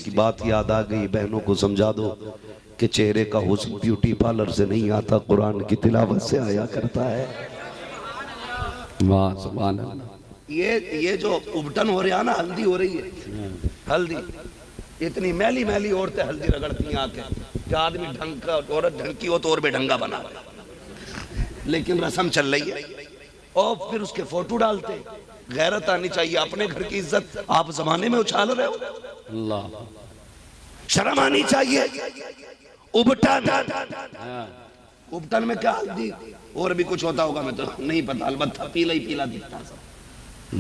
की बात याद आ गई, बहनों को समझा दो कि चेहरे का हुस्न ब्यूटी पार्लर से नहीं आता, कुरान की तिलावत से आया करता है। वाह सुभान अल्लाह। ये जो उबटन हो रहा है ना, हल्दी हो रही है, हल्दी। इतनी मैली मैली औरतें हल्दी रगड़ती हैं आके कि आदमी ढंग का, औरत ढंग की हो तो और बेढंगा बना, लेकिन रस्म चल रही है। और फिर उसके फोटो डालते। गैरत आनी चाहिए, अपने घर की इज्जत आप जमाने में उछाल रहे हो। अल्लाह, शर्म आनी चाहिए। उबटन, उबटन में क्या हल्दी और भी कुछ होता होगा, मैं तो नहीं पता, अलबत्ता पीला ही पीला दिखता सब।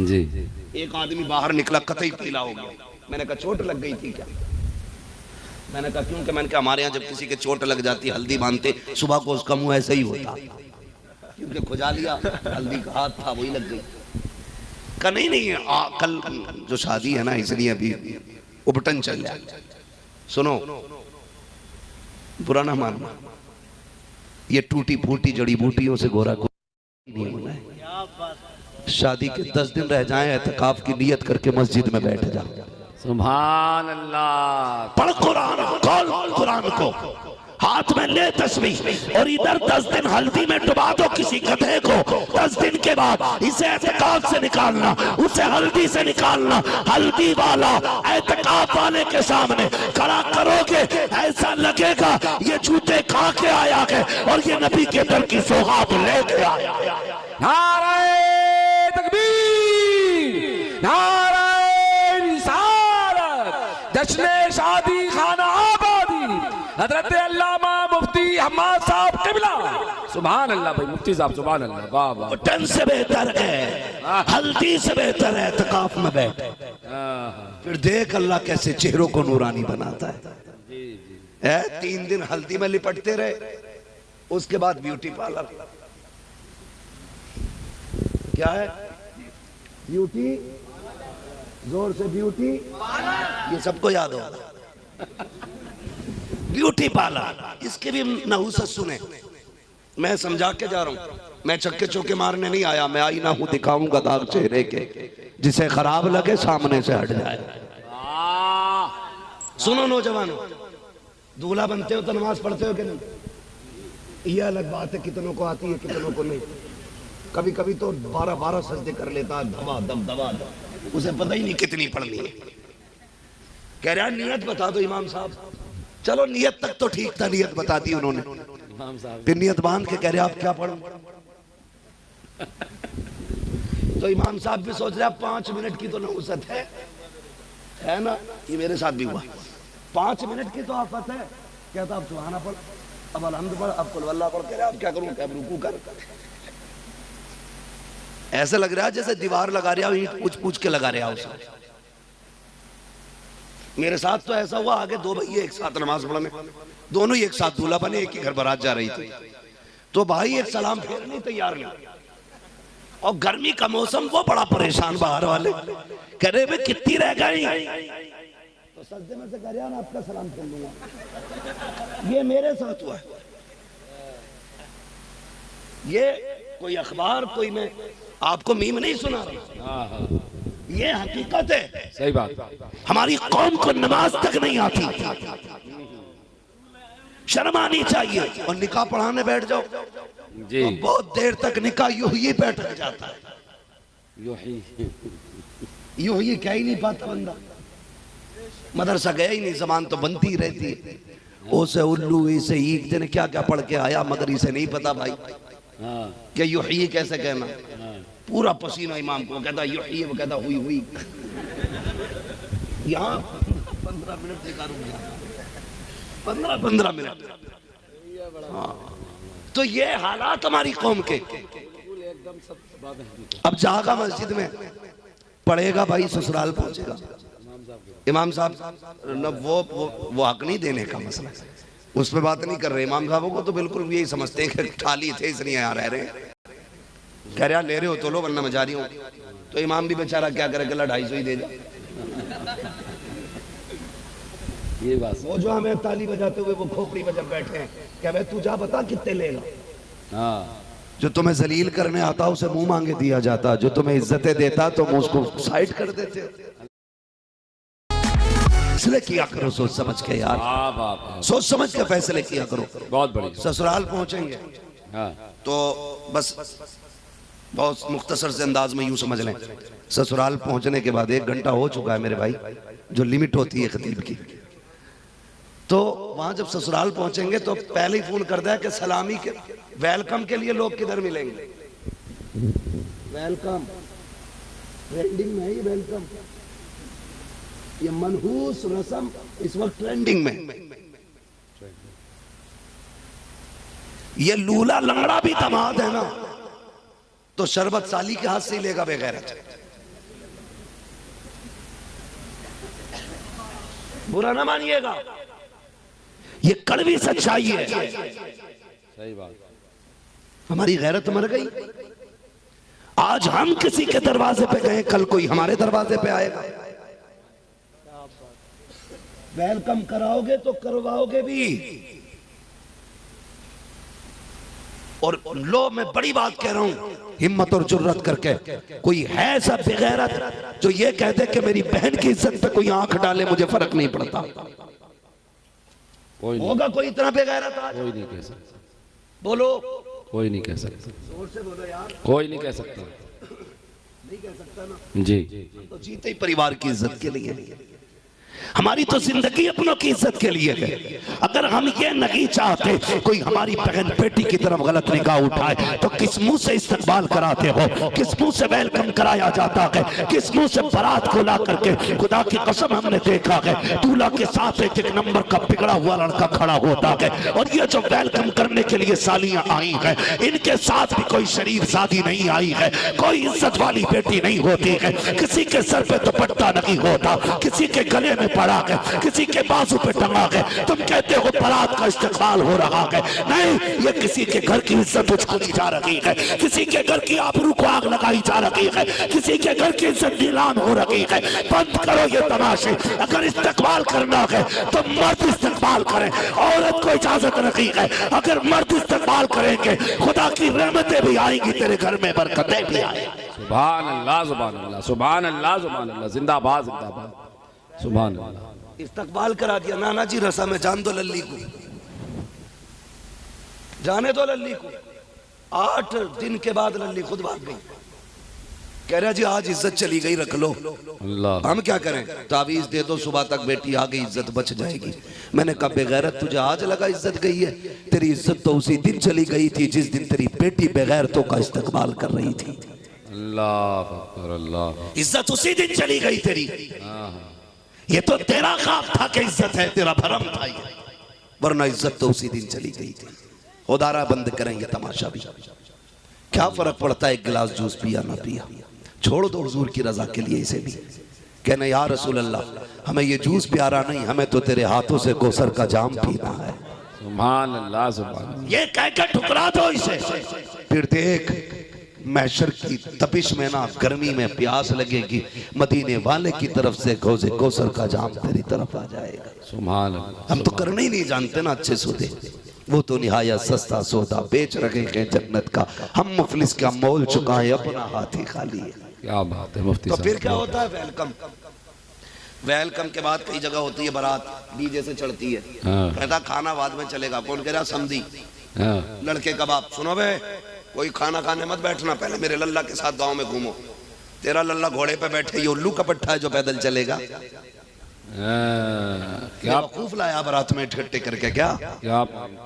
जी एक आदमी बाहर निकला, कतई पीला हो गया। मैंने कहा चोट लग गई थी क्या? मैंने कहा क्यों? मैंने कहा हमारे यहाँ जब किसी के चोट लग जाती, हल्दी बांधते, सुबह को उसका मुंह ऐसा ही होता, क्योंकि खुजा लिया, हल्दी का हाथ था वही लग गई। का नहीं कल जो शादी है ना, इसलिए अभी उबटन चल जाए। सुनो, बुरा ना मानना, ये टूटी फूटी जड़ी बूटियों से गोरा को नहीं होना है। शादी के 10 दिन रह जाएं, एतकाफ की नियत करके मस्जिद में बैठ जा। सुभान अल्लाह। पढ़ कुरान, खोल कुरान को, हाथ में ले तस्बीह और इधर 10 दिन हल्दी में डुबा दो किसी गधे को। 10 दिन के बाद इसे एतकाफ से निकालना, उसे हल्दी से निकालना। हल्दी वाला एतकाफ वाले के सामने खड़ा करोगे, ऐसा लगेगा ये जूते खा के आया है और ये नबी के दर की सौगात लेके आया। नारे तकबीर, नारे रिसालत, जश्न शादी खाना आबादी, हजरत अल्लामा मुफ्ती हम्माद साहब किबला। सुभान अल्लाह भाई मुफ्ती साहब, सुभान अल्लाह। वाह वाह। उबटन से बेहतर है, हल्दी से बेहतर है एतकाफ में बैठ। फिर देख अल्लाह कैसे चेहरों को नूरानी बनाता है। 3 दिन हल्दी में लिपटते रहे, उसके बाद ब्यूटी पार्लर। क्या है ब्यूटी? जोर से ब्यूटी, ये सबको याद होगा। ब्यूटी पार्लर, इसके भी नहुसत सुने। मैं समझा के जा रहा हूं, मैं चक्के चौके मारने नहीं आया। मैं आई ना हूं दिखाऊंगा दाग चेहरे के, जिसे खराब लगे सामने से हट जाए। सुनो नौजवानों, दूल्हा बनते हो तो नमाज पढ़ते हो कि नहीं? यह अलग बात है, कितनों को आती है कितनों को नहीं। कभी कभी तो 12-12 सजदे कर लेता है, दबा दब दबा दब, उसे पता ही नहीं कितनी पढ़नी है। कह रहा नियत बता दो इमाम साहब। चलो नियत तक तो ठीक था, नियत बता दी उन्होंने। फिर नियत बांध के कह रहे आप क्या पढ़ूं? तो इमाम साहब भी सोच रहे 5 मिनट की तो नहुसत है ना। ये मेरे साथ भी हुआ, 5 मिनट की तो आफत है। कहता अब सुभाना पढ़, अब अलहम्द पढ़, अब कुल वल्लाह पढ़। कह रहे आप क्या करूं? क्या रुकू कर। ऐसा लग रहा है जैसे दीवार लगा रहा हो, ईंट पूछ पूछ के लगा रहा हो उसे। मेरे साथ तो ऐसा हुआ, आगे 2 भैया एक साथ नमाज पढ़ने, दोनों ही एक साथ दूल्हा बने, एक ही घर बारात जा रही थी। तो भाई एक सलाम फेर नहीं तैयार नहीं, और गर्मी का मौसम, वो बड़ा परेशान बाहर वाले। कह रहे भाई कितनी रह गई? तो सजदे में से कह रहा ना आपका सलाम फेर लूंगा। ये मेरे साथ हुआ है। ये कोई अखबार, कोई मैं आपको मीम नहीं सुना रहा, ये हकीकत है। सही बात। हमारी कौम को नमाज तक नहीं आती, शर्म आनी चाहिए। और निकाह पढ़ाने बैठ जाओ जी, तो बहुत देर तक निकाह यूं ही बैठ जाता है, यूं ही कह ही नहीं पाता बंदा। मदरसा गया ही नहीं, जबान तो बनती ही रहती है। ओसे उल्लू इसे ईद दिन क्या क्या पढ़ के आया, मगर इसे नहीं पता भाई क्या यूं ही कैसे कहना। पूरा पसीना इमाम को, कहता यूं ही, वो कहता हुई हुई। यहाँ 15 मिनट देखा, रुक गया 15 मिनट। हाँ, तो ये हालात हमारी कौम के। अब जागा मस्जिद में पढ़ेगा भाई, ससुराल पहुंचेगा। इमाम साहब न वो हक नहीं देने का मसला, उस पर बात नहीं कर रहे। इमाम साहबों को तो बिल्कुल यही समझते हैं कि ठाली थे इसलिए यहाँ रह रहे हैं। कह रहे ले रहे हो तो लो, वरना मैं जा रही हूँ। तो इमाम भी बेचारा क्या करे, गला 250 ही दे जा। ये बात। वो जो हमें ताली बजाते हुए वो खोपड़ी में जब बैठे हैं, क्या भाई तू जा बता कितने लेगा। हाँ, जो तुम्हें जलील करने आता उसे मुंह मांगे दिया जाता, जो तुम्हें इज्जतें देता तुम उसको साइड कर देते। फैसले किया करो सोच समझ के यार, सोच समझ के फैसले किया करो। बहुत बड़ी। ससुराल पहुंचेंगे तो बस बहुत मुख्तसर से अंदाज में यूं समझ लें, ससुराल पहुंचने के बाद 1 घंटा हो चुका है मेरे भाई, जो लिमिट होती है खतीब की। तो वहां जब ससुराल पहुंचेंगे तो पहले ही फोन करता है कि सलामी के वेलकम के लिए लोग किधर मिलेंगे। वेलकम ट्रेंडिंग में है ये वेलकम, ये मनहूस रस्म इस वक्त ट्रेंडिंग में। ये लूला लंगड़ा भी दामाद है ना, तो शरबत साली के हाथ से ही लेगा बेगैरत। बुरा ना मानिएगा, ये कड़वी सच्चाई है। सही बात। हमारी गैरत मर गई। आज हम किसी के दरवाजे पे गए, कल कोई हमारे दरवाजे पे आएगा। वेलकम कराओगे तो करवाओगे भी। और लो, मैं बड़ी बात कह रहा हूं, हिम्मत और जुर्रत करके कोई है ऐसा बेगैरत जो ये कह दे कि मेरी बहन की इज्जत पे कोई आंख डाले मुझे फर्क नहीं पड़ता? होगा कोई इतना बेगैरत आज? कोई नहीं कह सकता। बोलो। कोई नहीं कह सकता। जोर से बोलो यार। कोई नहीं कह सकता। नहीं कह सकता ना जी। तो जीते ही परिवार की इज्जत के लिए। हमारी तो जिंदगी अपनों की इज्जत के लिए है। अगर हम ये नहीं चाहते कोई हमारी बहन बेटी की तरफ गलत निगाह उठाए तो किस मुंह से इस्तकबाल कराते हो, किस मुंह से वेलकम कराया जाता है, किस मुंह से बारात को ला करके। खुदा की कसम हमने देखा है दूल्हा के साथ एक नंबर का बिगड़ा हुआ लड़का खड़ा होता है, और ये जो वेलकम करने के लिए सालियां आई हैं, इनके साथ भी कोई शरीफ शादी नहीं आई है, कोई इज्जत वाली बेटी नहीं होती है, किसी के सर पे दुपट्टा नहीं होता, किसी के गले में पड़ा है, किसी के बाजू पे टंगा है। तुम कहते हो बारात का इस्तेमाल हो रहा है, नहीं, ये किसी के घर की इज्जत उछाली जा रही है, किसी के घर की आबरू को आग लगाई जा रही है, किसी के घर की इज्जत नीलाम हो रही है। बंद करो ये तमाशे। अगर इस्तेमाल करना है तो मर्द इस्तेमाल करें, औरत को इजाजत नहीं है। अगर मर्द इस्तेमाल करेंगे खुदा की रहमतें भी आएंगी, तेरे घर में बरकतें भी आएंगी। सुभान अल्लाह, सुभान अल्लाह, सुभान अल्लाह, सुभान अल्लाह, जिंदाबाद जिंदाबाद, सुभान अल्लाह। इस्तकबाल करा दिया। नाना जी रसा में जान दो लल्ली को, जाने दो लल्ली को। 8 दिन के बाद लल्ली खुद भाग गई, कह रहा जी आज इज्जत चली गई, रख लो। अल्लाह। हम क्या करें? तावीज दे दो, सुबह तक बेटी आ गई, इज्जत बच जाएगी। मैंने कहा बेगैरत, तुझे आज लगा इज्जत गई है? तेरी इज्जत तो उसी दिन चली गई थी जिस दिन तेरी बेटी बेगैरतों का इस्तकबाल कर रही थी। अल्लाह अकबर, अल्लाह। इज्जत उसी दिन चली गई तेरी। ये तो तेरा ख्वाब था कि इज्जत है, तेरा भरम था ये, वरना इज्जत तो उसी दिन चली गई थी। खुदारा बंद करेंगे तमाशा भी। क्या फर्क पड़ता है एक गिलास जूस पिया ना पिया? छोड़ दो हुजूर की रजा के लिए इसे भी। कहना या रसूल अल्लाह, हमें ये जूस प्यारा नहीं, हमें तो तेरे हाथों से कौसर का जाम पीना है। सुभान अल्लाह, सुभान। ये कह कर ठुकरा दो इसे। फिर देख महशर की तपिश में ना, गर्मी में प्यास लगेगी, मदीने वाले की तरफ से गौज़े कौसर का जाम तेरी तरफ आ जाएगा। सुभान अल्लाह। हम तो करने ही नहीं जानते ना अच्छे सौदे। वो तो निहायत सस्ता सौदा बेच रहे हैं जन्नत का, हम मुफलिस का मोल चुकाए, अपना हाथ ही खाली है। क्या बात है मुफ्ती तो साहब। फिर क्या होता है? वेलकम। वेलकम के बाद कई जगह होती है बारात, डीजे से चढ़ती है। कहता खाना बाद में चलेगा। कौन कह रहा? समझी लड़के का बाप। सुनो बे, कोई खाना खाने मत बैठना, पहले मेरे लल्ला के साथ गांव में घूमो। तेरा लल्ला घोड़े पे बैठे, ये उल्लू का पट्टा है जो पैदल चलेगा। क्या वकूफ लाया बारात में इकट्ठे करके? क्या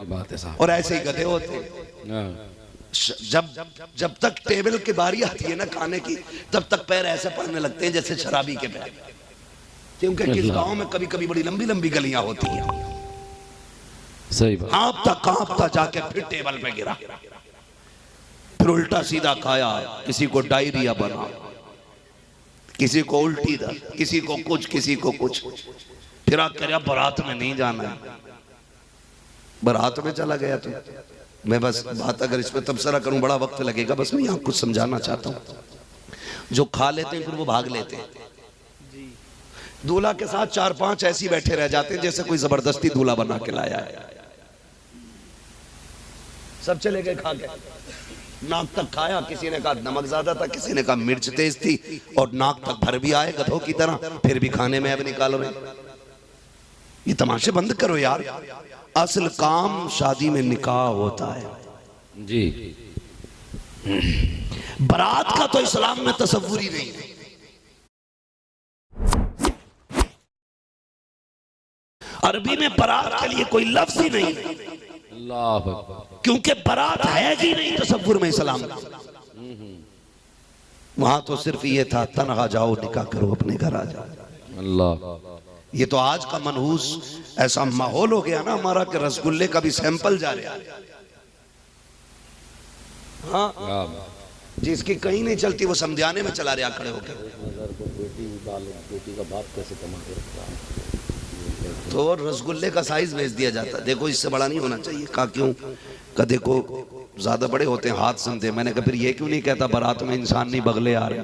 बात है साहब। और ऐसे ही गधे होते। जब तक टेबल की बारी आती है ना खाने की, तब तक पैर ऐसे पड़ने लगते हैं जैसे शराबी के पैर, क्योंकि किस गांव में कभी कभी बड़ी लंबी लंबी गलियां होती हैं। सही बात। कांपता जाके फिर टेबल पे गिरा, फिर उल्टा सीधा खाया, किसी को डायरिया बना, किसी को उल्टी दर्द, किसी को कुछ, किसी को कुछ। फिर आप कह रहा बारात में नहीं जाना है। बारात में चला गया तो मैं बस बात अगर इस पर तबसरा करूं बड़ा वक्त लगेगा, बस मैं यहाँ कुछ समझाना चाहता हूँ। जो खा लेते हैं फिर वो भाग लेते हैं। दूल्हा के साथ 4-5 ऐसी बैठे रह जाते हैं जैसे कोई जबरदस्ती दूल्हा बना के लाया है। सब चले गए खा के, नाक तक खाया। किसी ने कहा नमक ज्यादा था, किसी ने कहा मिर्च तेज थी, और नाक तक भर भी आए गधों की तरह, फिर भी खाने में अब निकाल रहे। ये तमाशे बंद करो यार। असल काम शादी में निकाह होता है जी। बारात का तो इस्लाम में तसव्वुर ही नहीं है। अरबी में बारात के लिए कोई लफ्ज ही नहीं, अल्लाह अकबर। क्योंकि बारात है ही नहीं तसव्वुर में इस्लाम में। वहां तो सिर्फ ये था तनहा जाओ निकाह करो अपने घर आ जाओ। अल्लाह। ये तो आज का मनहूस ऐसा माहौल हो गया ना हमारा कि रसगुल्ले का भी सैंपल जा रहा है। हाँ, जिसकी कहीं नहीं चलती वो समझाने में चला रहा खड़े होकर। तो रसगुल्ले का साइज भेज दिया जाता, देखो इससे बड़ा नहीं होना चाहिए। कहा क्यों? का देखो ज्यादा बड़े होते हैं हाथ समझे। मैंने कहा फिर ये क्यों नहीं कहता बारात में इंसान नहीं बगले आ रहे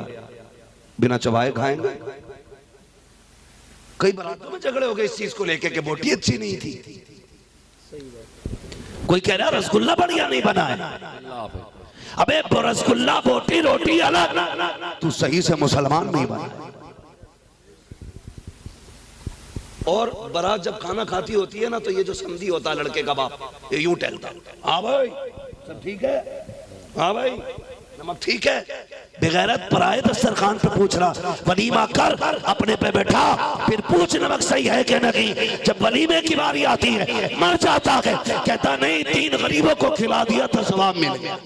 बिना चबाए खाएंगे। कई बारातों में झगड़े हो गए इस चीज को लेके कि बोटी अच्छी नहीं थी। कोई कह रहा रसगुल्ला बढ़िया नहीं बना है। अबे रसगुल्ला बोटी रोटी अलग, तू सही से मुसलमान नहीं बना। और बारात जब खाना खाती होती है ना तो ये जो समधी होता है लड़के का बाप, ये यूं टहलता, हाँ भाई सब ठीक है, हाँ भाई नमक ठीक है। बेगैरत पराए दस्तरखान पे पूछ रहा वलीमा कर, अपने पे बैठा, फिर पूछ नमक सही है कि नहीं। जब वलीमे की बारी आती है मर जाता है, कहता नहीं 3 गरीबों को खिला दिया था सवाब मिल गया।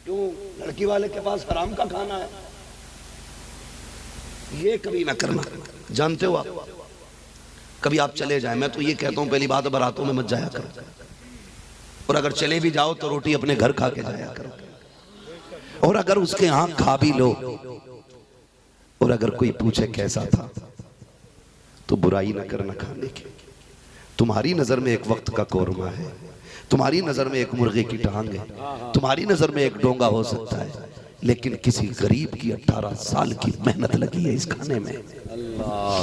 क्यों? लड़की वाले के पास हराम का खाना है। ये कभी ना करना, जानते हो आप। कभी आप चले जाए, मैं तो ये कहता हूं पहली बात बारातों में मत जाया करो, और अगर चले भी जाओ तो रोटी अपने घर खा के जाया करो। और अगर उसके यहां खा भी लो और अगर कोई पूछे कैसा था तो बुराई ना करना खाने की। तुम्हारी नजर में एक वक्त का कौरमा है, तुम्हारी नजर में एक मुर्गे की टांग है, तुम्हारी नजर में एक डोंगा हो सकता है, लेकिन किसी गरीब की 18 साल की मेहनत लगी है इस खाने में। अल्लाह।